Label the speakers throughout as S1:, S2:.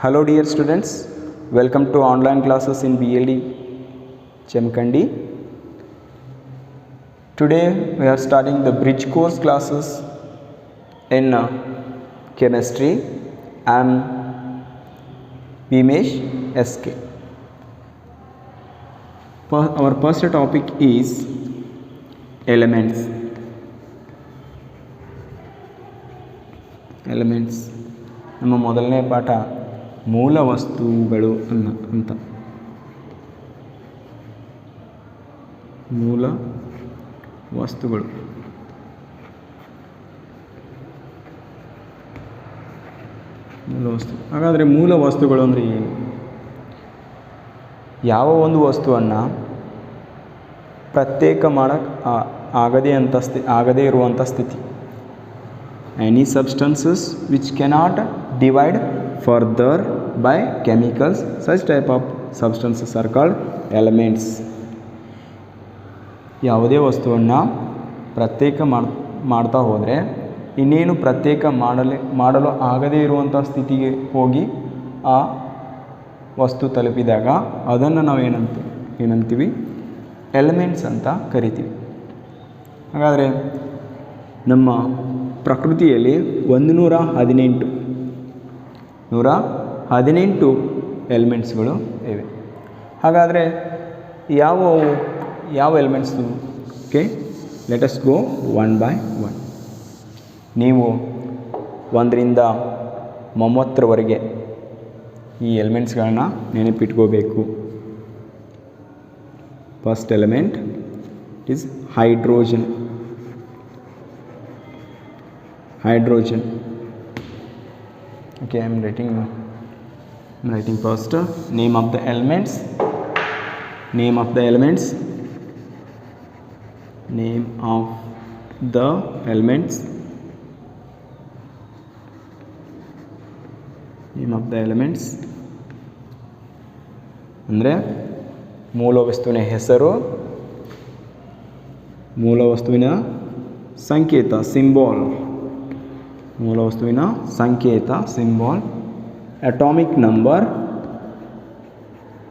S1: Hello dear students, welcome to online classes in BLD Chemkandi. Today we are starting the bridge course classes in chemistry. I am Bhimesh SK. Our first topic is elements. ನಮ್ಮ ಮೊದಲನೇ ಪಾಠ ಮೂಲ ವಸ್ತುಗಳು ಅಂತ. ಮೂಲ ವಸ್ತುಗಳು ಹಾಗಾದರೆ ಮೂಲ ವಸ್ತುಗಳು ಅಂದರೆ ಏನು? ಯಾವ ಒಂದು ವಸ್ತುವನ್ನು ಪ್ರತ್ಯೇಕ ಆಗದೇ ಇರುವಂಥ ಸ್ಥಿತಿ. Any substances which cannot divide further by chemicals, such type of substances are called elements. ಯಾವುದೇ ವಸ್ತುವನ್ನು ಪ್ರತ್ಯೇಕ ಮಾಡ್ತಾ ಹೋದರೆ ಇನ್ನೇನು ಪ್ರತ್ಯೇಕ ಮಾಡಲು ಆಗದೇ ಇರುವಂಥ ಸ್ಥಿತಿಗೆ ಹೋಗಿ ಆ ವಸ್ತು ತಲುಪಿದಾಗ ಅದನ್ನು ನಾವು ಏನಂತೀವಿ ಎಲಿಮೆಂಟ್ಸ್ ಅಂತ ಕರಿತೀವಿ. ಹಾಗಾದರೆ ನಮ್ಮ ಪ್ರಕೃತಿಯಲ್ಲಿ 118 ಎಲಿಮೆಂಟ್ಸ್ಗಳು ಇವೆ. ಹಾಗಾದರೆ ಯಾವ elements? Okay, let us go one by one. ನೀವು 1ರಿಂದ 30ರವರೆಗೆ ಈ ಎಲಿಮೆಂಟ್ಸ್ಗಳನ್ನ ನೆನಪಿಟ್ಕೋಬೇಕು. First element is hydrogen. Okay, I am writing first name of the elements. Name of the elements ಅಂದರೆ ಮೂಲ ವಸ್ತುವಿನ ಹೆಸರು, ಮೂಲ ವಸ್ತುವಿನ ಸಂಕೇತ, ಸಿಂಬಾಲ್, ಅಟಾಮಿಕ್ ನಂಬರ್,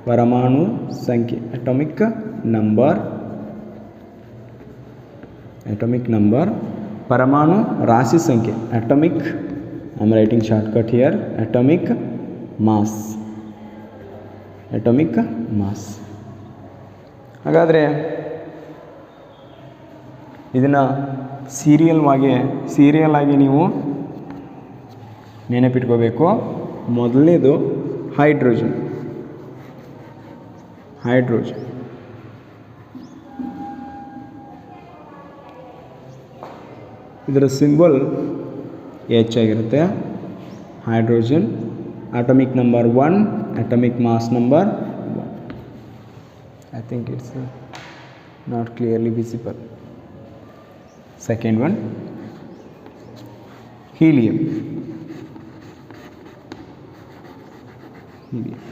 S1: ಪರಮಾಣು ಸಂಖ್ಯೆ, ಅಟಾಮಿಕ್ ನಂಬರ್, ಪರಮಾಣು ರಾಶಿ ಸಂಖ್ಯೆ, atomic, I am writing shortcut here, atomic mass. ಹಾಗಾದರೆ ಇದನ್ನು ಸೀರಿಯಲ್ ಆಗಿ ನೀವು ನೆನಪಿಟ್ಕೋಬೇಕು. ಮೊದಲನೇದು ಹೈಡ್ರೋಜನ್. ಇದರ ಸಿಂಬಲ್ H ಆಗಿರುತ್ತೆ. Hydrogen, atomic number 1, atomic mass number 1. I think it's not clearly visible. Second one, helium,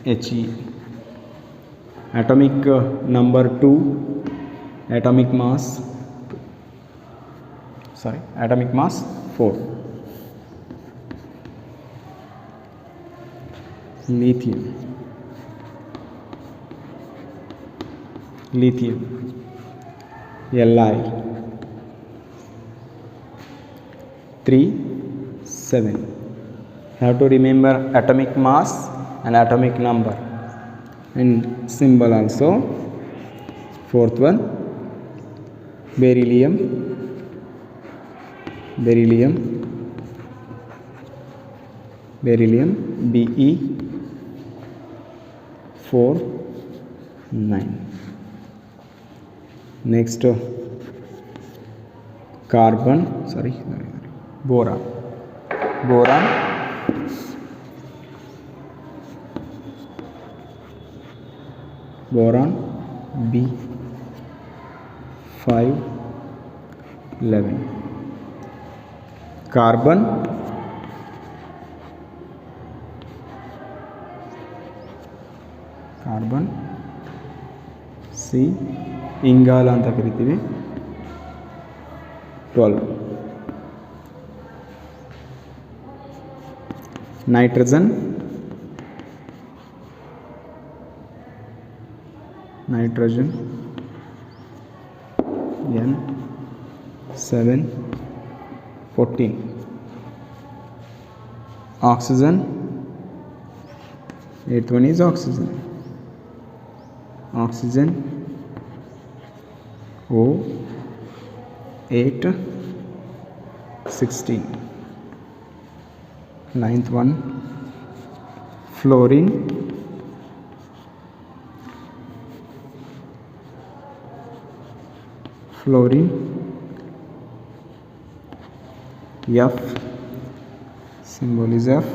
S1: He. Atomic number 2, atomic mass 4. Lithium, Li. 3, 7. Have to remember atomic mass and atomic number and symbol also. Fourth one, beryllium, Be 4, 9. Next, boron, B 5, 11. Carbon, C, ಇಂಗಾಲ ಅಂತ ಕರಿತೀವಿ, 12. Nitrogen, nitrogen N 7 14, oxygen, eighth one is oxygen O 8 16, ninth one fluorine F, symbol is F,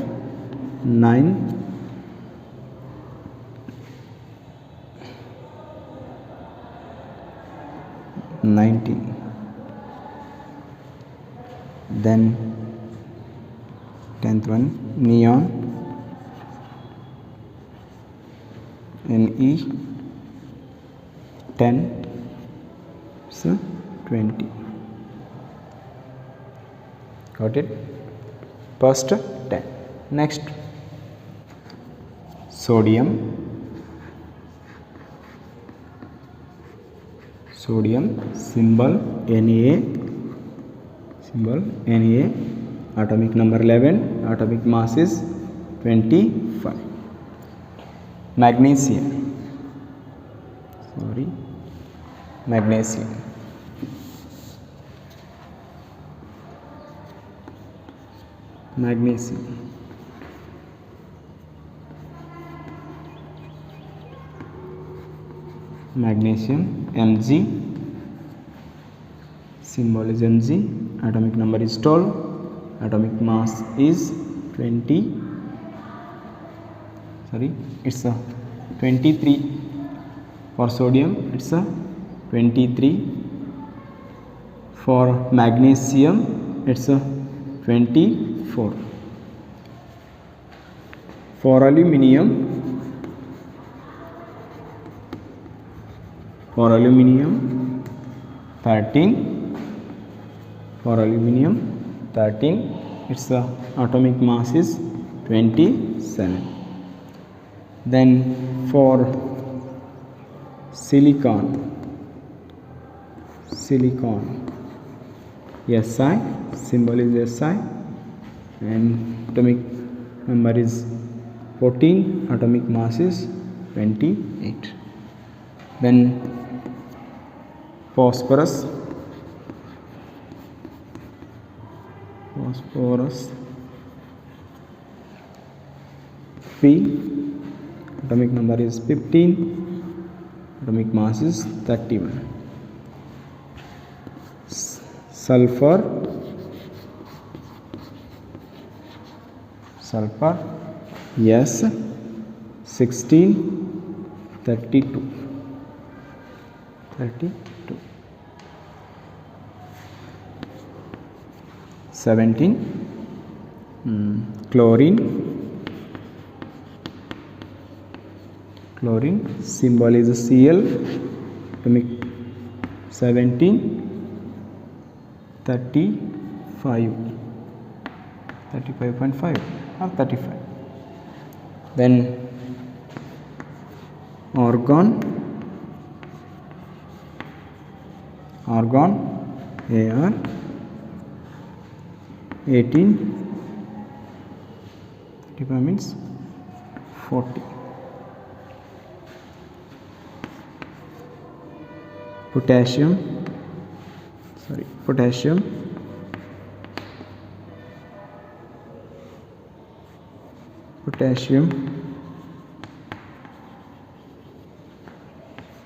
S1: 9 19, then 10th one neon Ne 10, so 20. Got it? First 10. Next, sodium symbol Na, atomic number 11, atomic mass is 25. Magnesium Mg, symbol is Mg, atomic number is 12, atomic mass is 23. For sodium it's a 23, for magnesium it's a 24. For aluminium 13, its atomic mass is 27. Then for silicon Si, symbol is Si, and atomic number is 14, atomic mass is 28. Then phosphorus P, atomic number is 15, atomic mass is 31. Sulfur S, 16, 32. 17, chlorine symbol is Cl, atomic 17, 35.5 or 35. Then argon Ar, 18, 35 means 40. Potassium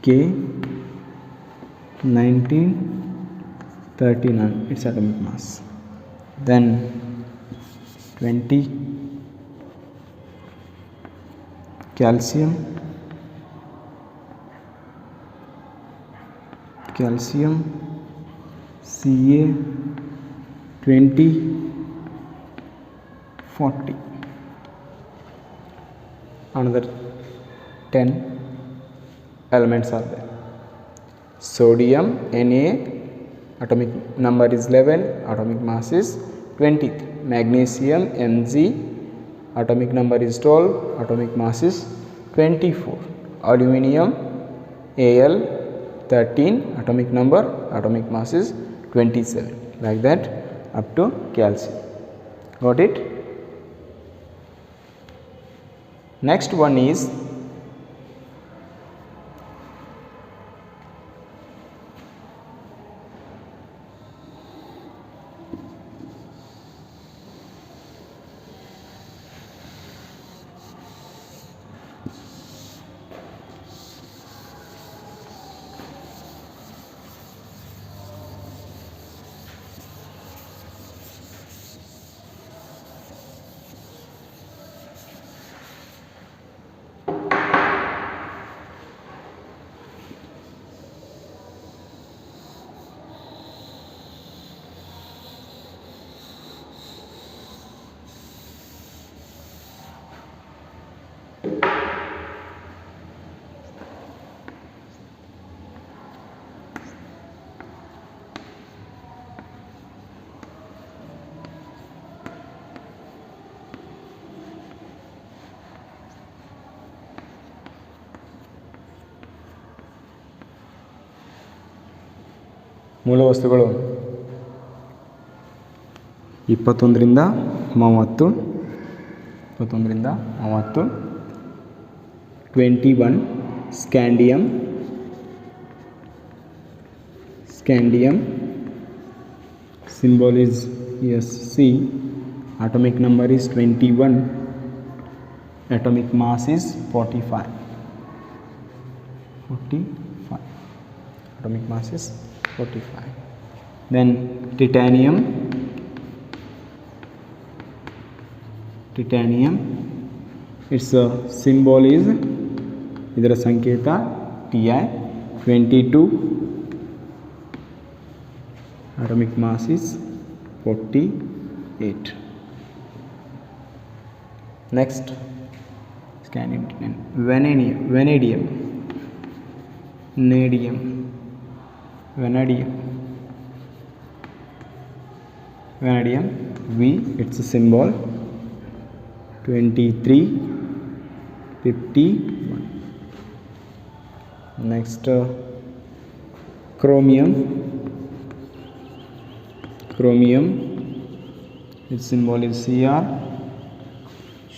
S1: K, 1939, its atomic mass. Then 20, calcium Ca, 20, 40. Another 10 elements are there. Sodium Na, atomic number is 11, atomic mass is 23. Magnesium Mg, atomic number is 12, atomic mass is 24. Aluminium Al 13 atomic number, atomic mass is 27, like that up to calcium. Got it? Next one is ಮೂಲ ವಸ್ತುಗಳು 21ರಿಂದ 30, 21 scandium, symbol is Sc, atomic number is 21, atomic mass is 45, atomic mass is 45. Then titanium, its symbol is, ಇದರ ಸಂಕೇತ Ti, 22, atomic mass is 48. Next, scandium, vanadium, V, its symbol 23, 51. Next, chromium, its symbol is Cr,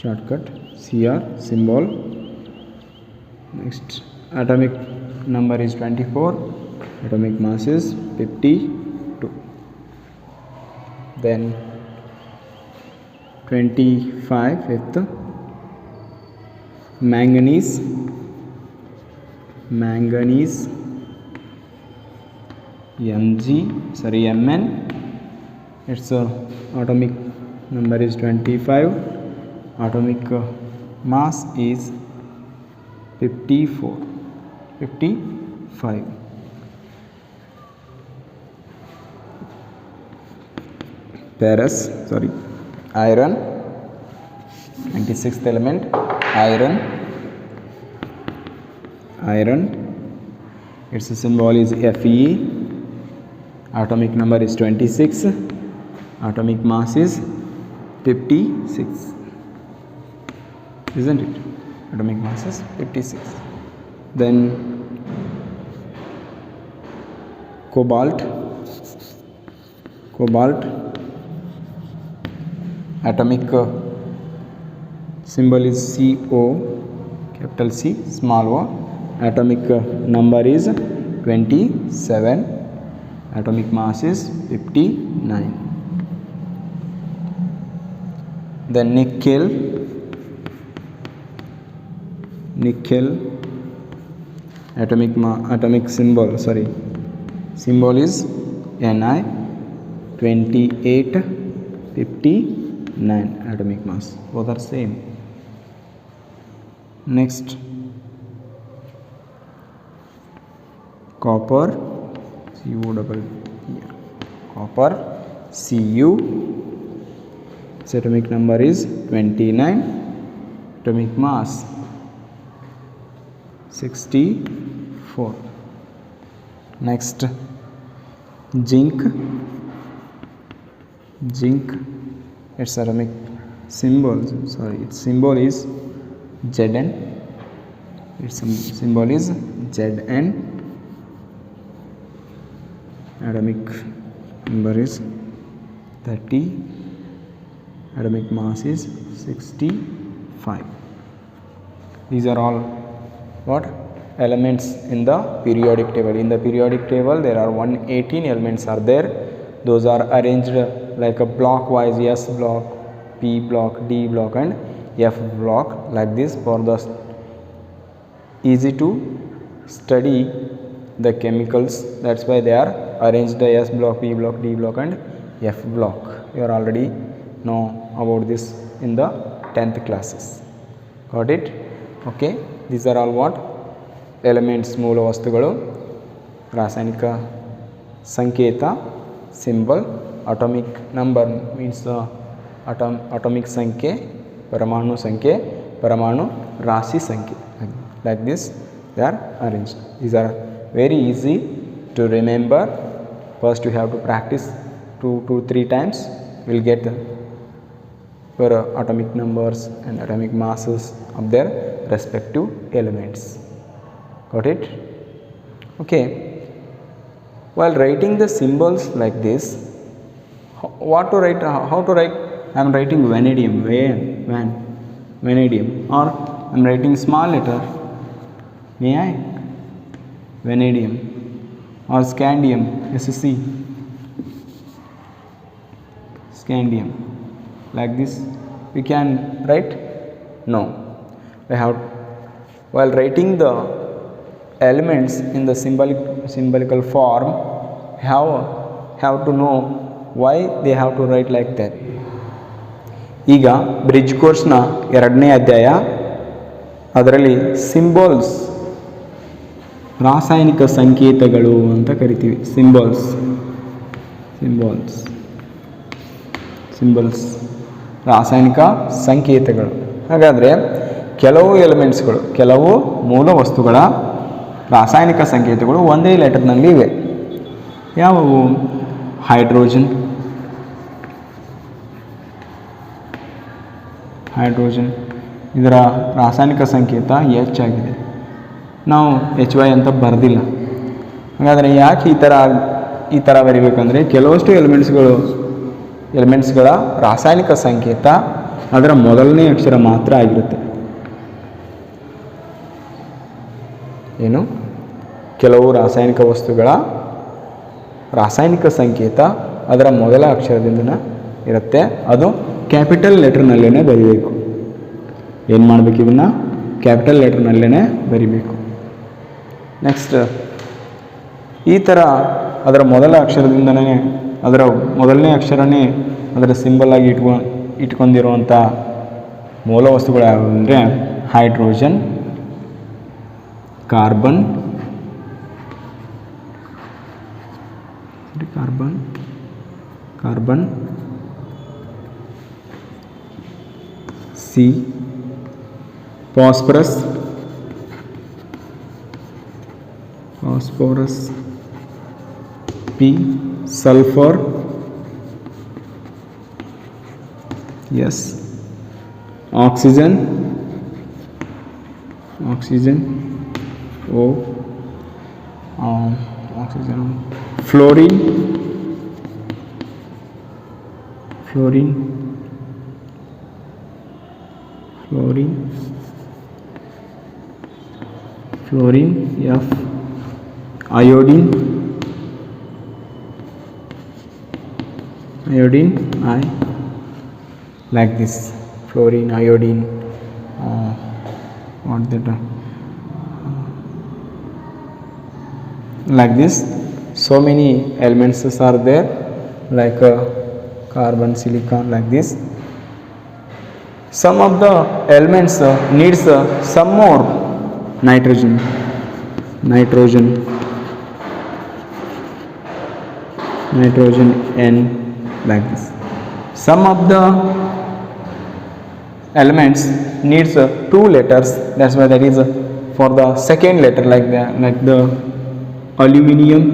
S1: shortcut Cr symbol. Next, atomic number is 24, atomic mass is 52. Then 25, fifth, manganese, Mn, its atomic number is 25, atomic mass is 55. Iron, 26th element, iron, its symbol is Fe, atomic number is 26, atomic mass is 56, isn't it? Atomic mass is 56. Then cobalt, atomic symbol is Co, capital C, small o, atomic number is 27, atomic mass is 59. Then nickel, atomic symbol is Ni, 28, 59, atomic mass, both are same. Next, copper, Cu, its atomic number is 29, atomic mass 64. Next, zinc, its atomic symbol is Zn, its symbol is Zn. Atomic number is 30. Atomic mass is 65. These are all what elements in the periodic table. In the periodic table there are 118 elements are there. Those are arranged like a block wise, S block, P block, D block and F block, like this, for the easy to study the chemicals. That's why they are arranged the S block, P block, D block and F block. You are already know about this in the 10th classes. Got it? Okay, these are all what elements, ಮೂಲ ವಸ್ತುಗಳು, ರಾಸಾಯನಿಕ ಸಂಕೇತ, symbol, atomic number means atomic ಸಂಖ್ಯೆ, ಪರಮಾಣು ಸಂಖ್ಯೆ, ಪರಮಾಣು ರಾಶಿ ಸಂಖ್ಯೆ. Like this they are arranged. These are very easy to remember. First you have to practice 2 to 3 times. Will get your atomic numbers and atomic masses of their respective elements. Got it? Okay. While writing the symbols like this, what to write? How to write? I am writing vanadium, vanadium, or I am writing small letter. May I? Vanadium or scandium, SC, scandium. Like this we can write? No. We have, while writing the elements in the symbolical form, have to know why they have to write like that. ಈಗ bridge ಕೋರ್ಸ್ನ 2ನೇ ಅಧ್ಯಾಯ, ಅದರಲ್ಲಿ symbols, ರಾಸಾಯನಿಕ ಸಂಕೇತಗಳು ಅಂತ ಕರಿತೀವಿ. Symbols ರಾಸಾಯನಿಕ ಸಂಕೇತಗಳು. ಹಾಗಾದರೆ ಕೆಲವು ಎಲಿಮೆಂಟ್ಸ್ಗಳು, ಕೆಲವು ಮೂಲ ವಸ್ತುಗಳ ರಾಸಾಯನಿಕ ಸಂಕೇತಗಳು ಒಂದೇ ಲೆಟರ್ನಲ್ಲಿ ಇವೆ. ಯಾವುವು? ಹೈಡ್ರೋಜನ್, ಇದರ ರಾಸಾಯನಿಕ ಸಂಕೇತ H ಆಗಿದೆ. ನಾವು HY ಅಂತ ಬರೆದಿಲ್ಲ. ಹಾಗಾದರೆ ಯಾಕೆ ಈ ಥರ ಬರೀಬೇಕಂದ್ರೆ, ಕೆಲವಷ್ಟು ಎಲಿಮೆಂಟ್ಸ್ಗಳ ರಾಸಾಯನಿಕ ಸಂಕೇತ ಅದರ ಮೊದಲನೇ ಅಕ್ಷರ ಮಾತ್ರ ಆಗಿರುತ್ತೆ. ಏನು? ಕೆಲವು ರಾಸಾಯನಿಕ ವಸ್ತುಗಳ ರಾಸಾಯನಿಕ ಸಂಕೇತ ಅದರ ಮೊದಲ ಅಕ್ಷರದಿಂದ ಇರುತ್ತೆ. ಅದು ಕ್ಯಾಪಿಟಲ್ ಲೆಟರ್ನಲ್ಲೇ ಬರೀಬೇಕು. ಏನು ಮಾಡಬೇಕು? ಇದನ್ನು ಕ್ಯಾಪಿಟಲ್ ಲೆಟರ್ನಲ್ಲೇ ಬರೀಬೇಕು. ನೆಕ್ಸ್ಟ್, ಈ ಥರ ಅದರ ಮೊದಲ ಅಕ್ಷರದಿಂದನೇ, ಅದರ ಮೊದಲನೇ ಅಕ್ಷರನೇ ಅದರ ಸಿಂಬಲ್ ಆಗಿ ಇಟ್ಕೊಂಡಿರುವಂಥ ಮೂಲ ವಸ್ತುಗಳು ಯಾವುವು ಅಂದರೆ hydrogen, carbon, C, phosphorus, P, sulphur, S, oxygen, O, fluorine, F, iodine, I, like this. Fluorine, iodine, what that? Like this. So many elements are there, like carbon, silicon, like this. Some of the elements needs some more nitrogen, N, like this. Some of the elements needs 2 letters. That's why that is for the second letter, like the aluminum,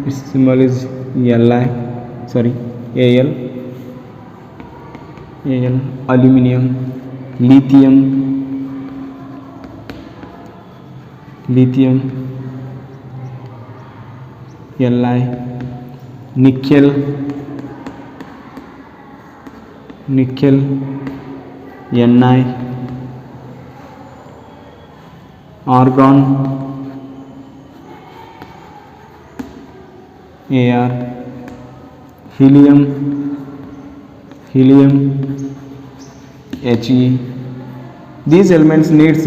S1: its symbol is Al, Al, aluminum, lithium, Li, nickel, Ni, argon, Ar, helium, He. These elements needs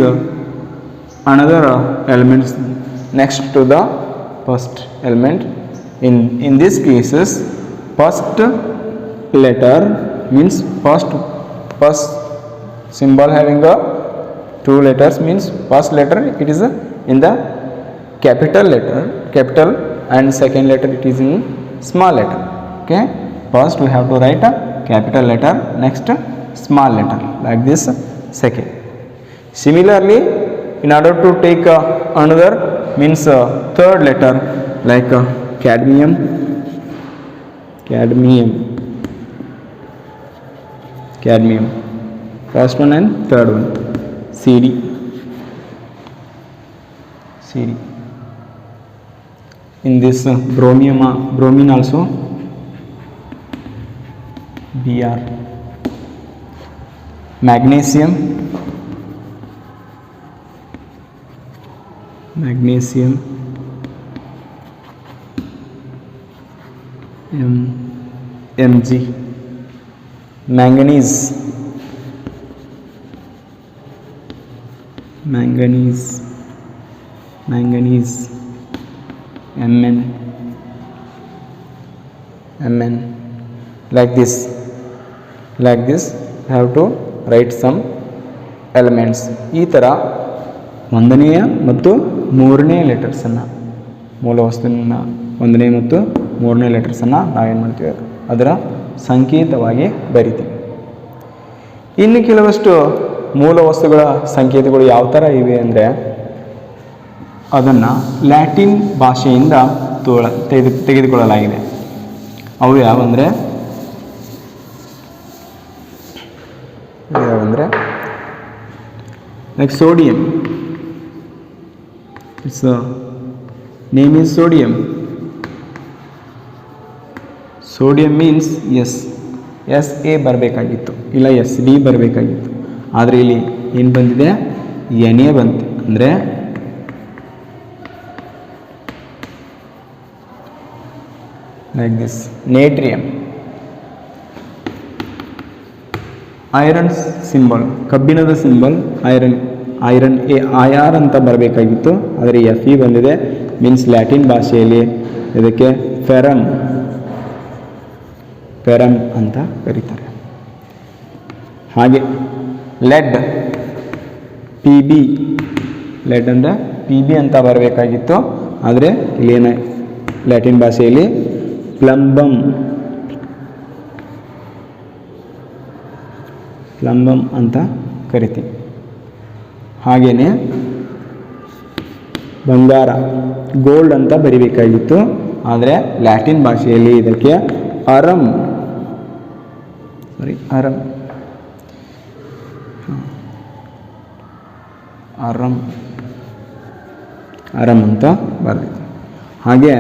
S1: another elements next to the first element. In these cases, first letter means first symbol having a two letters means first letter it is in the capital and second letter it is in small letter. Okay, first we have to write a capital letter, next small letter, like this. Second, similarly, in order to take another means third letter like cadmium, first one and third one, Cd. In this bromine also Br. Magnesium, Mg. Manganese, Mn. Like this have to write some elements. ಈ ಥರ ಒಂದನೆಯ ಮತ್ತು ಮೂರನೇ ಲೆಟರ್ಸನ್ನು, ಮೂಲ ವಸ್ತುವಿನ ಒಂದನೇ ಮತ್ತು ಮೂರನೇ ಲೆಟರ್ಸನ್ನು ನಾವೇನು ಮಾಡ್ತೀವಿ ಅದರ ಸಂಕೇತವಾಗಿ ಬರಿತೀವಿ. ಇನ್ನು ಕೆಲವಷ್ಟು ಮೂಲ ವಸ್ತುಗಳ ಸಂಕೇತಗಳು ಯಾವ ಥರ ಇವೆ ಅಂದರೆ ಅದನ್ನು ಲ್ಯಾಟಿನ್ ಭಾಷೆಯಿಂದ ತೆಗೆದುಕೊಳ್ಳಲಾಗಿದೆ. ಅವು ಯಾವಂದರೆ like sodium, its name is sodium. Sodium means SA ಬರಬೇಕಾಗಿತ್ತು, ಇಲ್ಲ SD ಬರಬೇಕಾಗಿತ್ತು, ಆದರೆ ಇಲ್ಲಿ ಏನು ಬಂದಿದೆ, Na ಬಂತು. ಅಂದರೆ like this. Natrium, iron symbol, ಕಬ್ಬಿಣದ ಸಿಂಬಲ್ ಐರನ್ IR ಅಂತ ಬರಬೇಕಾಗಿತ್ತು, ಆದರೆ FE ಬಂದಿದೆ. ಮೀನ್ಸ್ ಲ್ಯಾಟಿನ್ ಭಾಷೆಯಲ್ಲಿ ಇದಕ್ಕೆ ಫೆರಮ್ ಅಂತ ಕರೀತಾರೆ. ಹಾಗೆ ಲೆಡ್, PB, ಲೆಡ್ ಅಂದರೆ PB ಅಂತ ಬರಬೇಕಾಗಿತ್ತು, ಆದರೆ ಇಲ್ಲೇನ ಲ್ಯಾಟಿನ್ ಭಾಷೆಯಲ್ಲಿ ಪ್ಲಂಬಮ್ ಅಂತ ಕರಿತೀವಿ. ಹಾಗೆಯೇ ಬಂಗಾರ, ಗೋಲ್ಡ್ ಅಂತ ಬರಿಬೇಕಾಗಿತ್ತು, ಆದರೆ ಲ್ಯಾಟಿನ್ ಭಾಷೆಯಲ್ಲಿ ಇದಕ್ಕೆ ಅರಮ್ ಅಂತ ಬರೆದಿತ್ತು. ಹಾಗೆ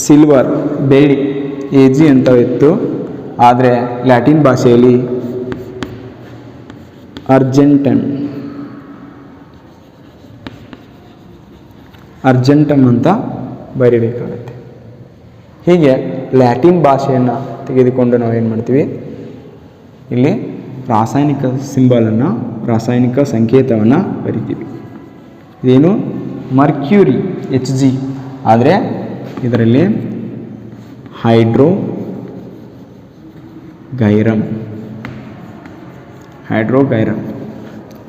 S1: ಸಿಲ್ವರ್, ಬೆಳ್ಳಿ, AG ಅಂತ ಇತ್ತು, ಆದರೆ ಲ್ಯಾಟಿನ್ ಭಾಷೆಯಲ್ಲಿ ಅರ್ಜೆಂಟಮ್ ಅಂತ ಬರಿಬೇಕಾಗುತ್ತೆ. ಹೀಗೆ ಲ್ಯಾಟಿನ್ ಭಾಷೆಯನ್ನು ತೆಗೆದುಕೊಂಡು ನಾವೇನು ಮಾಡ್ತೀವಿ, ಇಲ್ಲಿ ರಾಸಾಯನಿಕ ರಾಸಾಯನಿಕ ಸಂಕೇತವನ್ನು ಬರಿತೀವಿ. ಇದೇನು ಮರ್ಕ್ಯೂರಿ Hg, ಆದರೆ ಇದರಲ್ಲಿ ಹೈಡ್ರೋಗೈರಮ್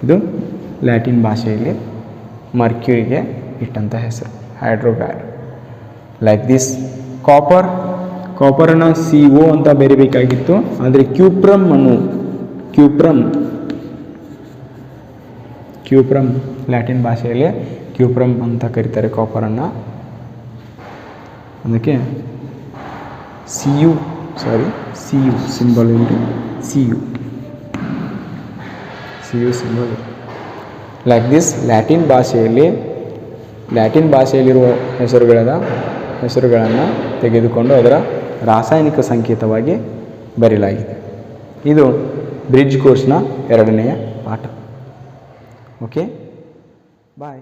S1: ಇದು ಲ್ಯಾಟಿನ್ ಭಾಷೆಯಲ್ಲಿ ಮರ್ಕ್ಯೂರಿಗೆ ಇಟ್ಟಂಥ ಹೆಸರು, ಹೈಡ್ರೋಗೈರಮ್. Like this. ಕಾಪರನ್ನು CO ಅಂತ ಬರೀಬೇಕಾಗಿತ್ತು, ಆದರೆ ಕ್ಯೂಪ್ರಮ್ ಲ್ಯಾಟಿನ್ ಭಾಷೆಯಲ್ಲಿ ಕ್ಯೂಪ್ರಮ್ ಅಂತ ಕರೀತಾರೆ ಕಾಪರನ್ನು. ಅದಕ್ಕೆ CU symbol Cu. CU symbol. Like this ಲ್ಯಾಟಿನ್ ಭಾಷೆಯಲ್ಲಿರುವ ಹೆಸರುಗಳನ್ನು ತೆಗೆದುಕೊಂಡು ಅದರ ರಾಸಾಯನಿಕ ಸಂಕೇತವಾಗಿ ಬರೆಯಲಾಗಿದೆ. ಇದು ಬ್ರಿಡ್ಜ್ ಕೋರ್ಸ್ನ 2ನೇ ಪಾಠ. ಓಕೆ, ಬಾಯ್.